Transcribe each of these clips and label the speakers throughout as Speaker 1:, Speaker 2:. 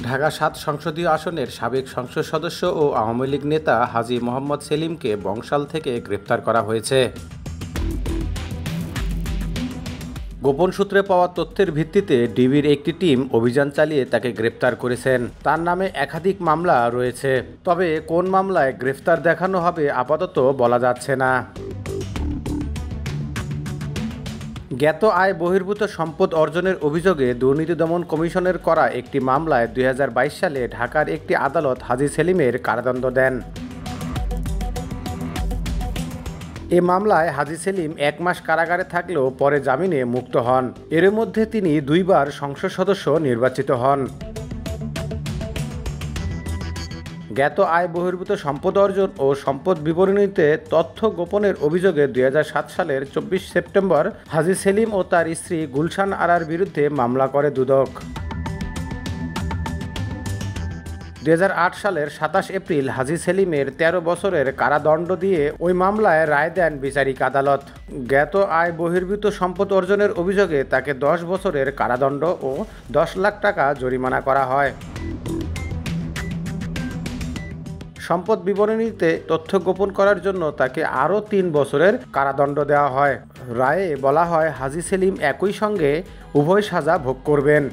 Speaker 1: ঢাকা ৭ সংসদীয় আসনের সাবেক সংসদ সদস্য ও আওয়ামী লীগ নেতা হাজী মোহাম্মদ সেলিমকে বংশাল থেকে গ্রেপ্তার করা হয়েছে। গোপন সূত্রে পাওয়া তথ্যের ভিত্তিতে ডিবির একটি টিম অভিযান চালিয়ে তাকে গ্রেপ্তার করেছেন। তার নামে একাধিক মামলা রয়েছে, তবে কোন মামলায় গ্রেফতার দেখানো হবে আপাতত বলা যাচ্ছে না। জ্ঞাত আয় বহির্ভূত সম্পদ অর্জনের অভিযোগে দুর্নীতি দমন কমিশনের করা একটি মামলায় ২০২২ সালে ঢাকার একটি আদালত হাজী সেলিমের কারাদণ্ড দেন। এ মামলায় হাজী সেলিম ১ মাস কারাগারে থাকলেও পরে জামিনে মুক্ত হন। এর মধ্যে তিনি ২ বার সংসদ সদস্য নির্বাচিত হন। জ্ঞাত আয় বহির্ভূত সম্পদ অর্জন ও সম্পদ বিবরণীতে তথ্য গোপনের অভিযোগে ২০০৭ সালের ২৪ সেপ্টেম্বর হাজী সেলিম ও তার স্ত্রী গুলশান আরার বিরুদ্ধে মামলা করে দুদক। ২০০৮ সালের ২৭ এপ্রিল হাজী সেলিমের ১৩ বছরের কারাদণ্ড দিয়ে ওই মামলায় রায় দেন বিচারিক আদালত। জ্ঞাত আয় বহির্ভূত সম্পদ অর্জনের অভিযোগে তাকে ১০ বছরের কারাদণ্ড ও ১০ লাখ টাকা জরিমানা করা হয়। সম্পদ বিবরণীতে তথ্য গোপন করার জন্য তাকে আরও ৩ বছরের কারাদণ্ড দেওয়া হয়। রায়ে বলা হয় হাজী সেলিম একই সঙ্গে উভয় সাজা ভোগ করবেন।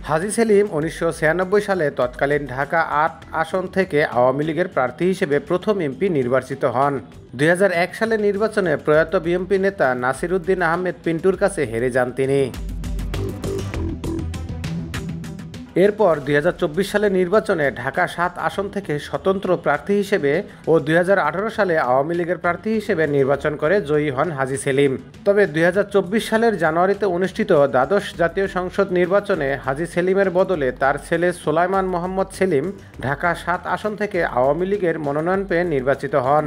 Speaker 1: হাজী সেলিম ১৯৯৬ সালে তৎকালীন ঢাকা ৮ আসন থেকে আওয়ামী লীগের প্রার্থী হিসেবে প্রথম এমপি নির্বাচিত হন। ২০০১ সালের নির্বাচনে প্রয়াত বিএনপি নেতা নাসির উদ্দিন আহমেদ পিন্টুর কাছে হেরে যান তিনি। এরপর ২০২৪ সালের নির্বাচনে ঢাকা ৭ আসন থেকে স্বতন্ত্র প্রার্থী হিসেবে ও ২০১৮ সালে আওয়ামী লীগের প্রার্থী হিসেবে নির্বাচন করে জয়ী হন হাজী সেলিম। তবে ২০২৪ সালের জানুয়ারিতে অনুষ্ঠিত দ্বাদশ জাতীয় সংসদ নির্বাচনে হাজী সেলিমের বদলে তার ছেলে সোলায়মান মোহাম্মদ সেলিম ঢাকা ৭ আসন থেকে আওয়ামী লীগের মনোনয়ন পেয়ে নির্বাচিত হন।